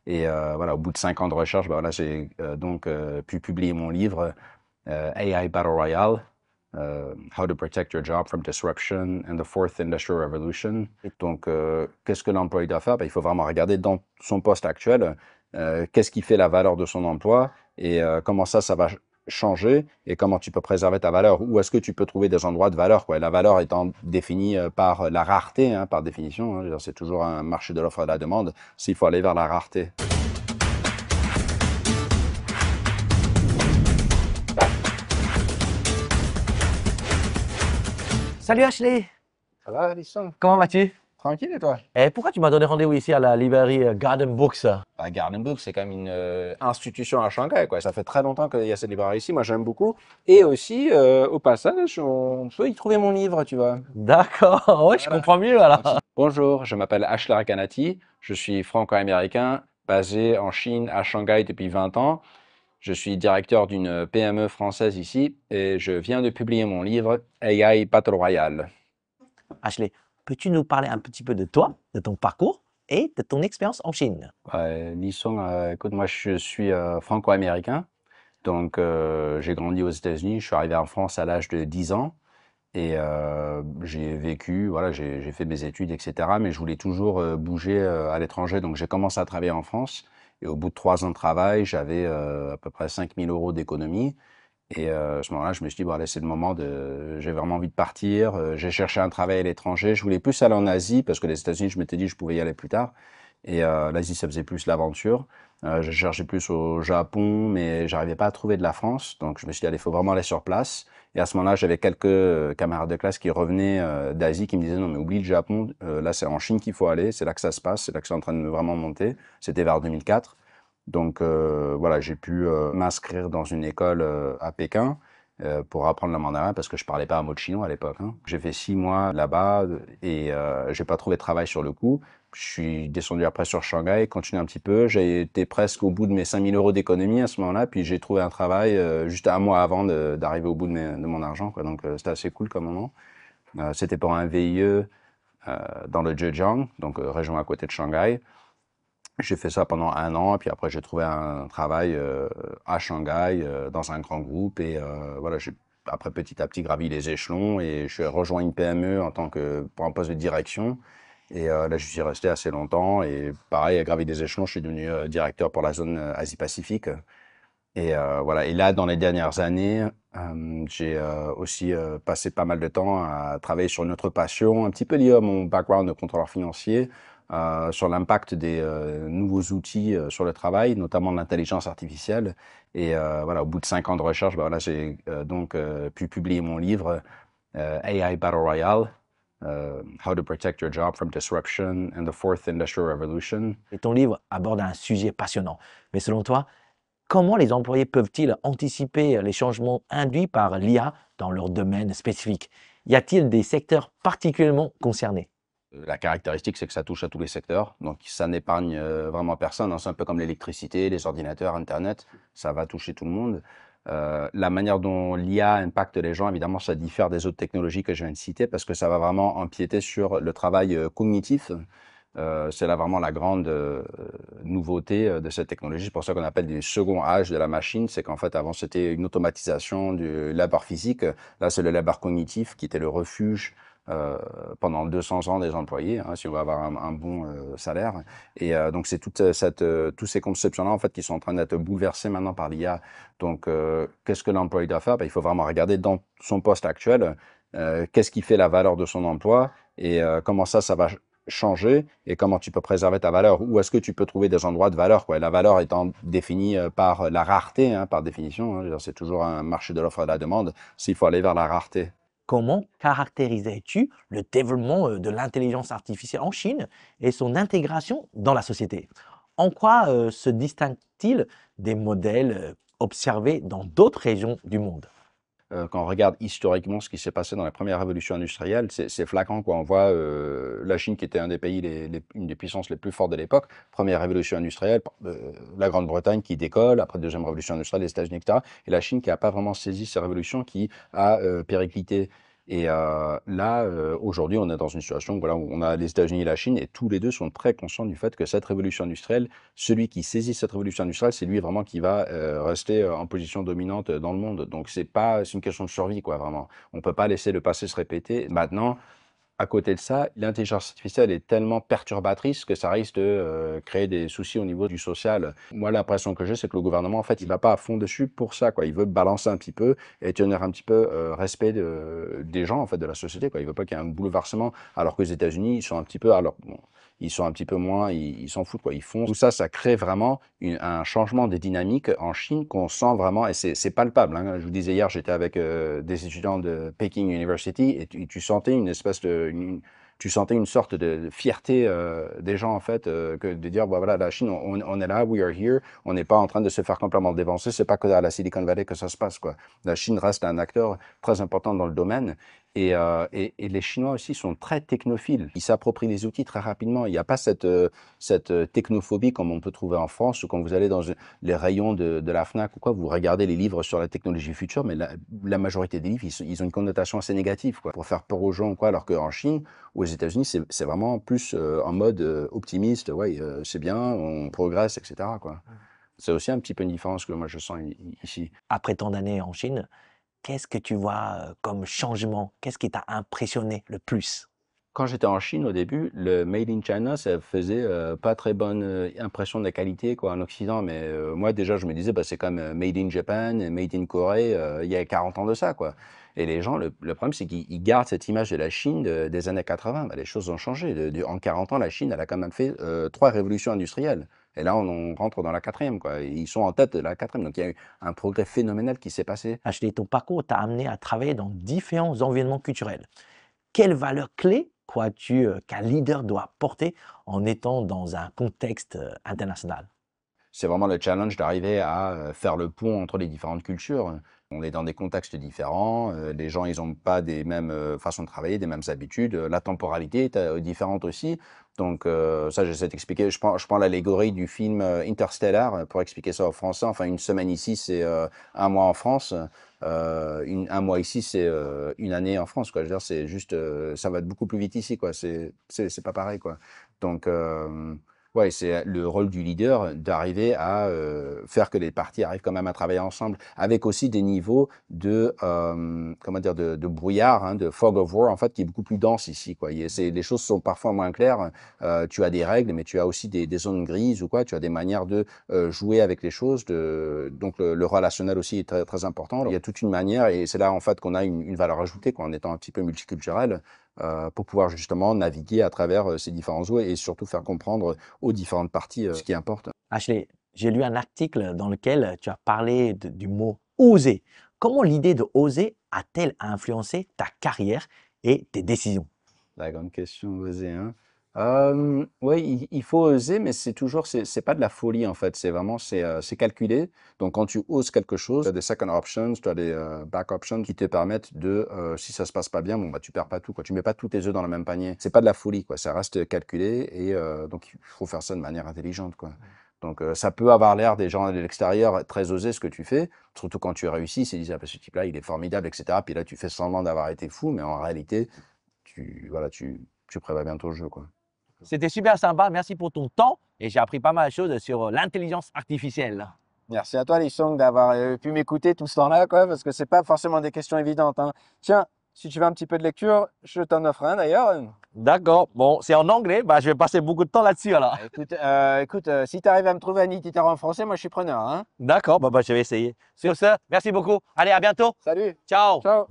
Et voilà, au bout de 5 ans de recherche, bah, voilà, j'ai pu publier mon livre AI Battle Royale, How to Protect Your Job from Disruption and the Fourth Industrial Revolution. Et donc, qu'est-ce que l'employé doit faire? Ben, il faut vraiment regarder dans son poste actuel, qu'est-ce qui fait la valeur de son emploi et comment ça va changer et comment tu peux préserver ta valeur. Où est-ce que tu peux trouver des endroits de valeur, quoi. Et la valeur étant définie par la rareté, hein, par définition. Hein. C'est toujours un marché de l'offre et de la demande. S'il faut aller vers la rareté. Salut Ashley, Ça va, Alisson? comment vas-tu? Tranquille et toi? Et pourquoi tu m'as donné rendez-vous ici à la librairie Garden Books? Garden Book, c'est quand même une institution à Shanghai, quoi. Ça fait très longtemps qu'il y a cette librairie ici. Moi, j'aime beaucoup. Et aussi, au passage, on peut y trouver mon livre, tu vois. D'accord, ouais, je Voilà. comprends mieux alors. Bonjour, je m'appelle Ashley Arkanati. Je suis franco-américain, basé en Chine, à Shanghai depuis 20 ans. Je suis directeur d'une PME française ici et je viens de publier mon livre AI Battle Royale. Ashley, peux-tu nous parler un petit peu de toi, de ton parcours et de ton expérience en Chine? Lisson, écoute, moi, je suis franco-américain. Donc, j'ai grandi aux États-Unis. Je suis arrivé en France à l'âge de 10 ans. Et j'ai vécu, voilà, j'ai fait mes études, etc. Mais je voulais toujours bouger à l'étranger. Donc j'ai commencé à travailler en France. Et au bout de 3 ans de travail, j'avais à peu près 5 000 € d'économie. Et à ce moment-là, je me suis dit, bon, allez, c'est le moment de... J'ai vraiment envie de partir. J'ai cherché un travail à l'étranger. Je voulais plus aller en Asie parce que les États-Unis, je m'étais dit, je pouvais y aller plus tard. Et l'Asie, ça faisait plus l'aventure. Je cherchais plus au Japon, mais j'arrivais pas à trouver de la France. Donc je me suis dit, allez, il faut vraiment aller sur place. Et à ce moment-là, j'avais quelques camarades de classe qui revenaient d'Asie, qui me disaient, non, mais oublie le Japon. Là, c'est en Chine qu'il faut aller. C'est là que ça se passe. C'est là que c'est en train de vraiment monter. C'était vers 2004. Donc voilà, j'ai pu m'inscrire dans une école à Pékin pour apprendre le mandarin parce que je parlais pas un mot de chinois à l'époque. Hein. J'ai fait 6 mois là-bas et j'ai pas trouvé de travail sur le coup. Je suis descendu après sur Shanghai, continué un petit peu. J'ai été presque au bout de mes 5 000 € d'économie à ce moment-là, puis j'ai trouvé un travail juste un mois avant d'arriver au bout de mon argent. Quoi. Donc c'était assez cool comme moment. C'était pour un VIE dans le Zhejiang, donc région à côté de Shanghai. J'ai fait ça pendant 1 an, puis après j'ai trouvé un travail à Shanghai dans un grand groupe et voilà, j'ai après petit à petit gravi les échelons et je suis rejoint une PME en tant que pour un poste de direction et là je suis resté assez longtemps et pareil, à gravi des échelons, je suis devenu directeur pour la zone Asie-Pacifique et voilà. Et là dans les dernières années, j'ai aussi passé pas mal de temps à travailler sur une autre passion, un petit peu liée à mon background de contrôleur financier sur l'impact des nouveaux outils sur le travail, notamment de l'intelligence artificielle. Et voilà, au bout de 5 ans de recherche, bah, voilà, j'ai pu publier mon livre AI Battle Royale, How to Protect Your Job from Disruption and the Fourth Industrial Revolution. Et ton livre aborde un sujet passionnant. Mais selon toi, comment les employés peuvent-ils anticiper les changements induits par l'IA dans leur domaine spécifique? Y a-t-il des secteurs particulièrement concernés? La caractéristique, c'est que ça touche à tous les secteurs, donc ça n'épargne vraiment personne. Hein. C'est un peu comme l'électricité, les ordinateurs, Internet, ça va toucher tout le monde. La manière dont l'IA impacte les gens, évidemment, ça diffère des autres technologies que je viens de citer parce que ça va vraiment empiéter sur le travail cognitif. C'est là vraiment la grande nouveauté de cette technologie. C'est pour ça qu'on appelle du second âge de la machine. C'est qu'en fait, avant, c'était une automatisation du labeur physique. Là, c'est le labeur cognitif qui était le refuge pendant 200 ans des employés, hein, si on veut avoir un bon salaire. Et donc, c'est tous ces conceptions-là, en fait, qui sont en train d'être bouleversées maintenant par l'IA. Donc, qu'est-ce que l'employé doit faire? Ben, il faut vraiment regarder dans son poste actuel, qu'est-ce qui fait la valeur de son emploi et comment ça va changer et comment tu peux préserver ta valeur. Où est-ce que tu peux trouver des endroits de valeur, quoi. Et la valeur étant définie par la rareté, hein, par définition. Hein, c'est toujours un marché de l'offre et de la demande. S'il faut aller vers la rareté. Comment caractérisais-tu le développement de l'intelligence artificielle en Chine et son intégration dans la société? En quoi se distingue-t-il des modèles observés dans d'autres régions du monde? Quand on regarde historiquement ce qui s'est passé dans la première révolution industrielle, c'est flagrant, quoi. On voit la Chine qui était un des pays, une des puissances les plus fortes de l'époque, première révolution industrielle, la Grande-Bretagne qui décolle, après deuxième révolution industrielle, les États-Unis, etc. Et la Chine qui n'a pas vraiment saisi ces révolutions, qui a périclité. Et là, aujourd'hui, on est dans une situation voilà, où on a les États-Unis et la Chine, et tous les deux sont très conscients du fait que cette révolution industrielle, celui qui saisit cette révolution industrielle, c'est lui vraiment qui va rester en position dominante dans le monde. Donc c'est une question de survie, quoi, vraiment. On ne peut pas laisser le passé se répéter. Maintenant, à côté de ça, l'intelligence artificielle est tellement perturbatrice que ça risque de créer des soucis au niveau du social. Moi, l'impression que j'ai, c'est que le gouvernement, en fait, il va pas à fond dessus pour ça, quoi. Il veut balancer un petit peu et tenir un petit peu respect des gens, en fait, de la société, quoi. Il veut pas qu'il y ait un bouleversement, alors que les États-Unis, ils sont un petit peu, alors, bon, ils sont un petit peu moins, ils s'en foutent, quoi. Ils font tout ça, ça crée vraiment un changement des dynamiques en Chine qu'on sent vraiment, et c'est palpable, hein. Je vous disais hier, j'étais avec des étudiants de Peking University, et tu sentais une espèce tu sentais une sorte de fierté des gens, en fait, que de dire, bah, voilà, la Chine, on est là, we are here, on n'est pas en train de se faire complètement dévancer, c'est pas que à la Silicon Valley que ça se passe, quoi. La Chine reste un acteur très important dans le domaine, et les Chinois aussi sont très technophiles. Ils s'approprient les outils très rapidement. Il n'y a pas cette technophobie comme on peut trouver en France, ou quand vous allez dans les rayons de la Fnac ou quoi, vous regardez les livres sur la technologie future, mais la majorité des livres, ils ont une connotation assez négative, quoi, pour faire peur aux gens ou quoi, alors qu'en Chine ou aux États-Unis, c'est vraiment plus en mode optimiste, ouais, c'est bien, on progresse, etc., quoi. C'est aussi un petit peu une différence que moi je sens ici. Après tant d'années en Chine, qu'est-ce que tu vois comme changement? Qu'est-ce qui t'a impressionné le plus? Quand j'étais en Chine au début, le Made in China, ça faisait pas très bonne impression de la qualité, quoi, en Occident. Mais moi déjà, je me disais, bah, c'est comme Made in Japan, Made in Corée, il y a 40 ans de ça, quoi. Et les gens, le problème, c'est qu'ils gardent cette image de la Chine des années 80. Bah, les choses ont changé. En 40 ans, la Chine, elle a quand même fait 3 révolutions industrielles. Et là, on rentre dans la quatrième, quoi. Et ils sont en tête de la quatrième. Donc il y a eu un progrès phénoménal qui s'est passé. Ashley, ton parcours t'a amené à travailler dans différents environnements culturels. Quelles valeurs clés crois-tu qu'un leader doit porter en étant dans un contexte international? C'est vraiment le challenge d'arriver à faire le pont entre les différentes cultures. On est dans des contextes différents, les gens, ils ont pas des mêmes façons de travailler, des mêmes habitudes, la temporalité est différente aussi. Donc ça, j'essaie d'expliquer. Je prends l'allégorie du film Interstellar pour expliquer ça aux Français. Enfin, une semaine ici, c'est un mois en France. Un mois ici, c'est une année en France, quoi. Je veux dire, c'est juste, ça va beaucoup plus vite ici, quoi. C'est pas pareil, quoi. Donc, ouais, c'est le rôle du leader d'arriver à faire que les parties arrivent quand même à travailler ensemble, avec aussi des niveaux de comment dire, de brouillard, hein, de fog of war, en fait, qui est beaucoup plus dense ici, quoi. Les choses sont parfois moins claires. Tu as des règles, mais tu as aussi des zones grises ou quoi. Tu as des manières de jouer avec les choses. Donc le relationnel aussi est très, très important. Il y a toute une manière, et c'est là en fait qu'on a une valeur ajoutée, quoi, en étant un petit peu multiculturel, pour pouvoir justement naviguer à travers ces différents eaux, et surtout faire comprendre aux différentes parties ce qui importe. Ashley, j'ai lu un article dans lequel tu as parlé du mot oser. Comment l'idée de oser a-t-elle influencé ta carrière et tes décisions? La grande question, oser, hein. Ouais, il faut oser, mais c'est pas de la folie, en fait. C'est calculé. Donc, quand tu oses quelque chose, tu as des second options, tu as des back options qui te permettent de, si ça se passe pas bien, bon, bah, tu perds pas tout, quoi. Tu mets pas tous tes œufs dans le même panier. C'est pas de la folie, quoi. Ça reste calculé, et donc, il faut faire ça de manière intelligente, quoi. Donc, ça peut avoir l'air, des gens de l'extérieur, très osé ce que tu fais, surtout quand tu réussis. Ils se disent, ah, bah, ce type-là, il est formidable, etc. Puis là, tu fais semblant d'avoir été fou, mais en réalité, voilà, tu prévois bien ton jeu, quoi. C'était super sympa, merci pour ton temps et j'ai appris pas mal de choses sur l'intelligence artificielle. Merci à toi, Lissong, d'avoir pu m'écouter tout ce temps-là, quoi, parce que c'est pas forcément des questions évidentes, hein. Tiens, si tu veux un petit peu de lecture, je t'en offre un d'ailleurs. D'accord, bon, c'est en anglais, bah, je vais passer beaucoup de temps là-dessus alors. Écoute, si tu arrives à me trouver un itinéraire en français, moi je suis preneur, hein. D'accord, bah, je vais essayer. Sur ce, merci beaucoup. Allez, à bientôt. Salut, Ciao. ciao.